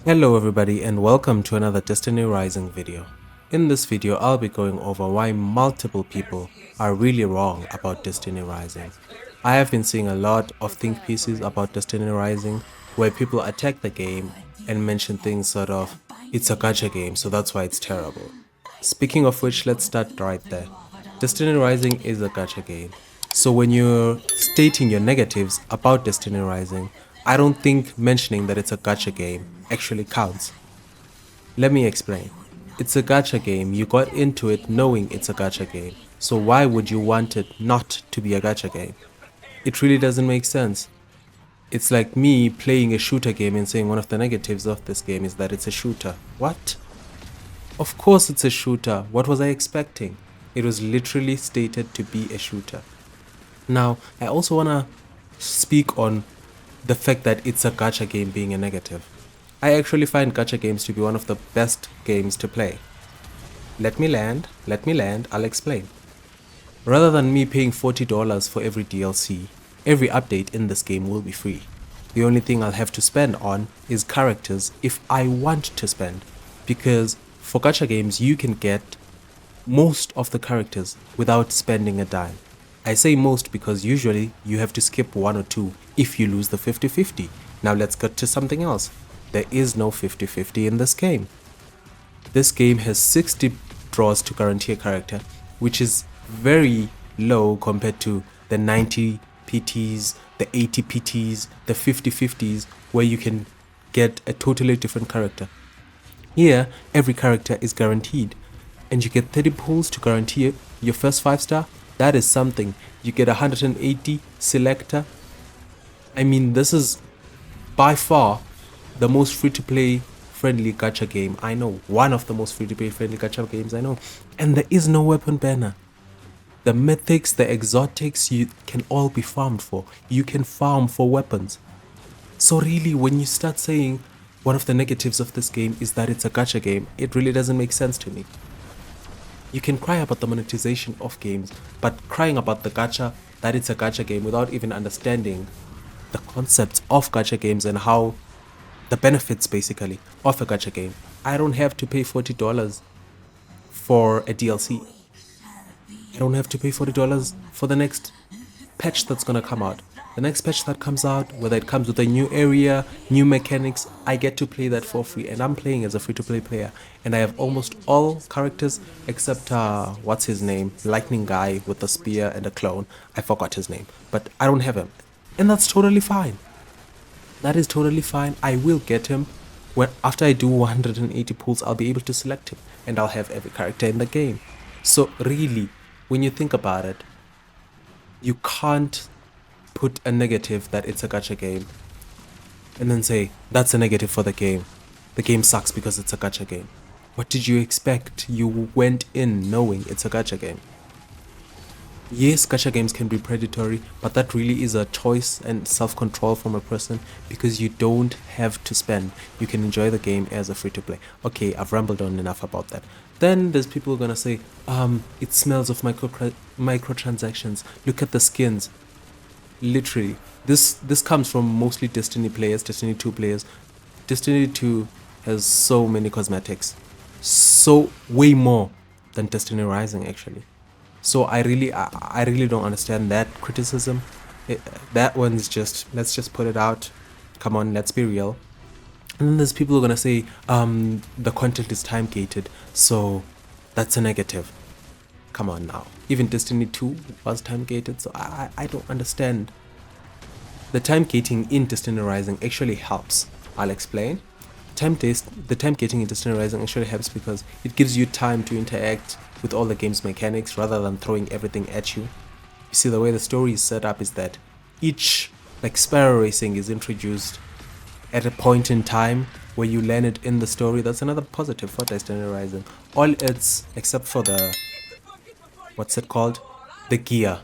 Hello everybody and welcome to another Destiny Rising video. In this video I'll be going over why multiple people are really wrong about Destiny Rising. I have been seeing a lot of think pieces about Destiny Rising where people attack the game and mention things sort of, it's a gacha game so that's why it's terrible. Speaking of which, let's start right there. Destiny Rising is a gacha game. So when you're stating your negatives about Destiny Rising, I don't think mentioning that it's a gacha game actually counts. Let me explain. It's a gacha game. You got into it knowing it's a gacha game. So why would you want it not to be a gacha game? It really doesn't make sense. It's like me playing a shooter game and saying one of the negatives of this game is that it's a shooter. What? Of course it's a shooter. What was I expecting? It was literally stated to be a shooter. Now, I also want to speak on the fact that it's a gacha game being a negative. I actually find gacha games to be one of the best games to play. Let me land, I'll explain. Rather than me paying $40 for every DLC, every update in this game will be free. The only thing I'll have to spend on is characters if I want to spend, because for gacha games you can get most of the characters without spending a dime. I say most because usually you have to skip one or two if you lose the 50-50. Now let's get to something else. There is no 50-50 in this game. This game has 60 draws to guarantee a character, which is very low compared to the 90 PTs, the 80 PTs, the 50-50s, where you can get a totally different character. Here, every character is guaranteed, and you get 30 pulls to guarantee your first 5-star. That is something. You get 180 selector. I mean, this is by far the most free-to-play friendly gacha game I know. One of the most free-to-play friendly gacha games I know. And there is no weapon banner. The mythics, the exotics, you can all be farmed for. You can farm for weapons. So really, when you start saying one of the negatives of this game is that it's a gacha game, it really doesn't make sense to me. You can cry about the monetization of games, but crying about the gacha, that it's a gacha game without even understanding the concepts of gacha games and how the benefits basically of a gacha game. I don't have to pay $40 for a DLC. I don't have to pay $40 for the next patch that's gonna come out. The next patch that comes out, whether it comes with a new area, new mechanics, I get to play that for free. And I'm playing as a free-to-play player. And I have almost all characters except, what's his name? Lightning guy with the spear and a clone. I forgot his name. But I don't have him. And that's totally fine. That is totally fine. I will get him. When after I do 180 pulls, I'll be able to select him. And I'll have every character in the game. So really, when you think about it, you can't put a negative that it's a gacha game and then say that's a negative for the game. The game sucks because it's a gacha game. What did you expect? You went in knowing it's a gacha game. Yes, gacha games can be predatory, but that really is a choice and self-control from a person because you don't have to spend. You can enjoy the game as a free-to-play. Okay, I've rambled on enough about that. Then there's people gonna say, it smells of microtransactions. Look at the skins. Literally, this comes from mostly Destiny players, Destiny 2 players. Destiny 2 has so many cosmetics, so way more than Destiny Rising actually. So I really don't understand that criticism. That one's just, let's just put it out. Come on, let's be real. And then there's people who are gonna say the content is time gated, so that's a negative. Come on now. Even Destiny 2 was time gated, so I don't understand. The time gating in Destiny Rising actually helps. I'll explain. The time gating in Destiny Rising actually helps because it gives you time to interact with all the game's mechanics rather than throwing everything at you. You see, the way the story is set up is that each, like sparrow racing is introduced at a point in time where you learn it in the story. That's another positive for Destiny Rising. All it's, except for the, what's it called? The gear.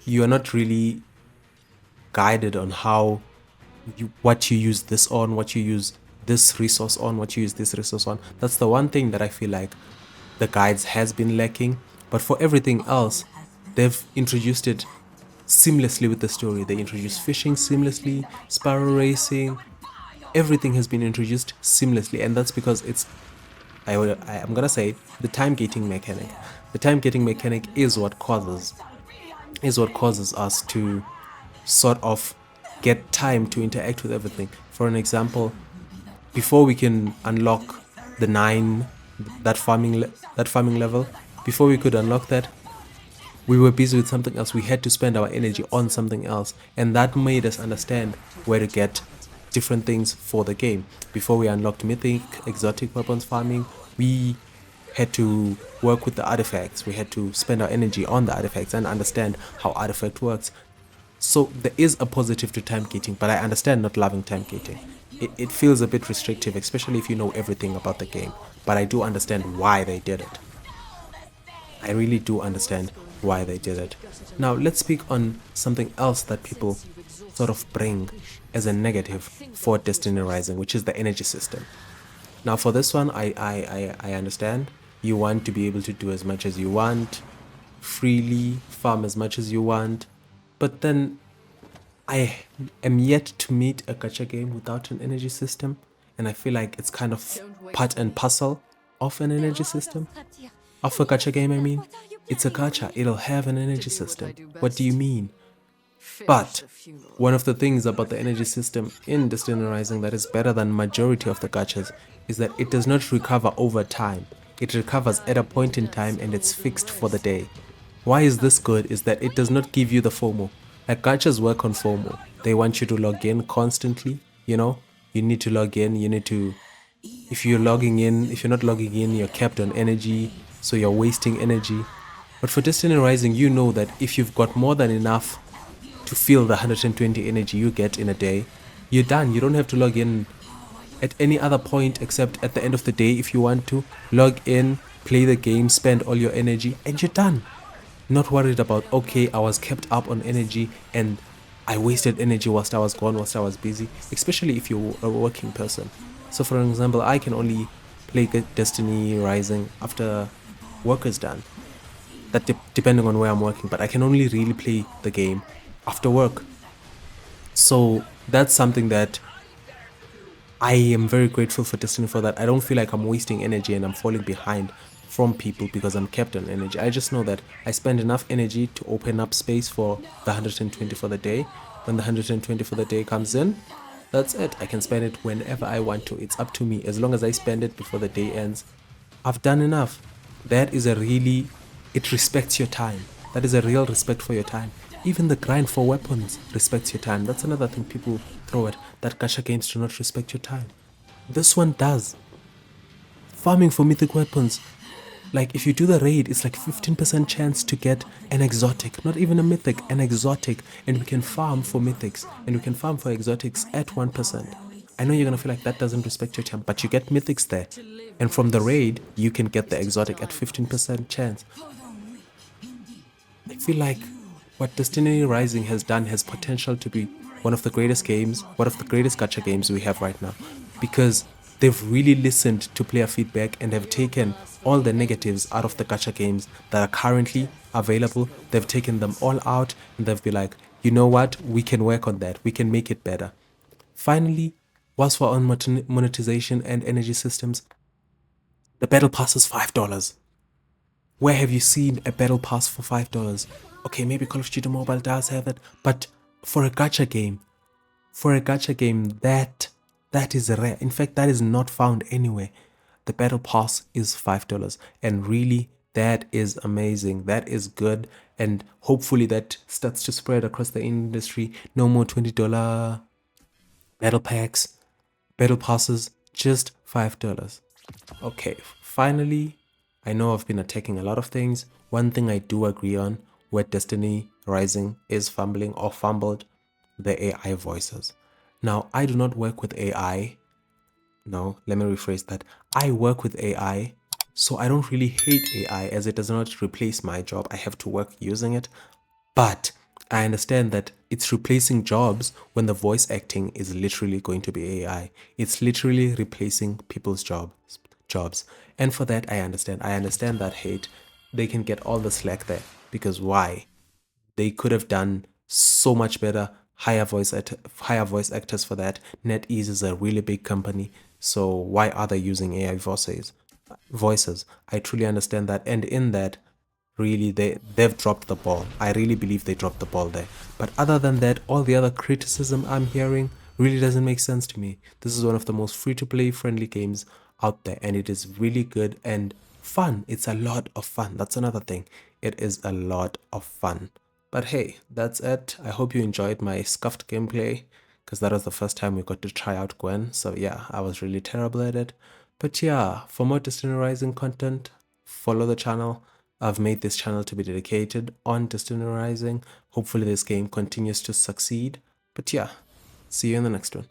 You are not really guided on how what you use this on, what you use this resource on, what you use this resource on. That's the one thing that I feel like the guides has been lacking. But for everything else, they've introduced it seamlessly with the story. They introduced fishing seamlessly, sparrow racing, everything has been introduced seamlessly, and that's because I'm gonna say the time gating mechanic. The time gating mechanic is what causes us to sort of get time to interact with everything. For an example, before we can unlock the 9, that farming level, before we could unlock that, we were busy with something else. We had to spend our energy on something else, and that made us understand where to get different things for the game. Before we unlocked mythic, exotic weapons farming, we had to work with the artifacts. We had to spend our energy on the artifacts and understand how artifact works. So there is a positive to time gating, but I understand not loving time gating. It feels a bit restrictive, especially if you know everything about the game. But I do understand why they did it. I really do understand why they did it. Now let's speak on something else that people sort of bring as a negative for Destiny Rising, which is the energy system. Now for this one, I understand. You want to be able to do as much as you want, freely farm as much as you want, but then I am yet to meet a gacha game without an energy system, and I feel like it's kind of part and parcel of an energy system. Of a gacha game, I mean. It's a gacha, it'll have an energy system. What do you mean? But one of the things about the energy system in Destiny Rising that is better than majority of the gachas is that it does not recover over time. It recovers at a point in time and it's fixed for the day. Why is this good is that it does not give you the FOMO. Like gachas work on FOMO. They want you to log in constantly, you know? You need to log in, you need to... If you're not logging in, you're capped on energy, so you're wasting energy. But for Destiny Rising, you know that if you've got more than enough to feel the 120 energy you get in a day, you're done. You don't have to log in at any other point except at the end of the day if you want to. Log in, play the game, spend all your energy, and you're done. Not worried about, okay, I was kept up on energy and I wasted energy whilst I was gone, whilst I was busy, especially if you're a working person. So for example, I can only play Destiny Rising after work is done. That depending on where I'm working, but I can only really play the game after work. So that's something that I am very grateful for Destiny for that. I don't feel like I'm wasting energy and I'm falling behind from people because I'm kept on energy. I just know that I spend enough energy to open up space for the 120 for the day. When the 120 for the day comes in, that's it. I can spend it whenever I want to. It's up to me. As long as I spend it before the day ends, I've done enough. That is it respects your time. That is a real respect for your time. Even the grind for weapons respects your time. That's another thing people throw at, that gacha games do not respect your time. This one does. Farming for mythic weapons. Like if you do the raid, it's like 15% chance to get an exotic, not even a mythic, an exotic, and we can farm for mythics and we can farm for exotics at 1%. I know you're gonna feel like that doesn't respect your time, but you get mythics there, and from the raid you can get the exotic at 15% chance. I feel like what Destiny Rising has done has potential to be one of the greatest games, one of the greatest gacha games we have right now, because they've really listened to player feedback and have taken all the negatives out of the gacha games that are currently available. They've taken them all out and they've been like, you know what, we can work on that, we can make it better. Finally, whilst we're on monetization and energy systems, the battle pass is $5. Where have you seen a battle pass for $5? Okay, maybe Call of Duty Mobile does have it, but for a gacha game, that is rare. In fact, that is not found anywhere. The battle pass is $5, and really, that is amazing. That is good, and hopefully that starts to spread across the industry. No more $20 battle packs, battle passes, just $5. Okay, finally, I know I've been attacking a lot of things. One thing I do agree on, where Destiny Rising is fumbling or fumbled, the AI voices. Now, I do not work with AI. No, let me rephrase that. I work with AI, so I don't really hate AI as it does not replace my job. I have to work using it. But I understand that it's replacing jobs when the voice acting is literally going to be AI. It's literally replacing people's jobs. And for that, I understand. I understand that hate. They can get all the slack there because why? They could have done so much better hire voice actors for that. NetEase is a really big company, so why are they using AI voices? I truly understand that, and in that, really they've dropped the ball. I really believe they dropped the ball there. But other than that, all the other criticism I'm hearing really doesn't make sense to me. This is one of the most free-to-play friendly games out there, and it is really good and fun. It's a lot of fun. That's another thing. It is a lot of fun. But hey, that's it. I hope you enjoyed my scuffed gameplay, because that was the first time we got to try out Gwen. So yeah, I was really terrible at it. But yeah, for more Destiny Rising content, follow the channel. I've made this channel to be dedicated on Destiny Rising. Hopefully this game continues to succeed. But yeah, see you in the next one.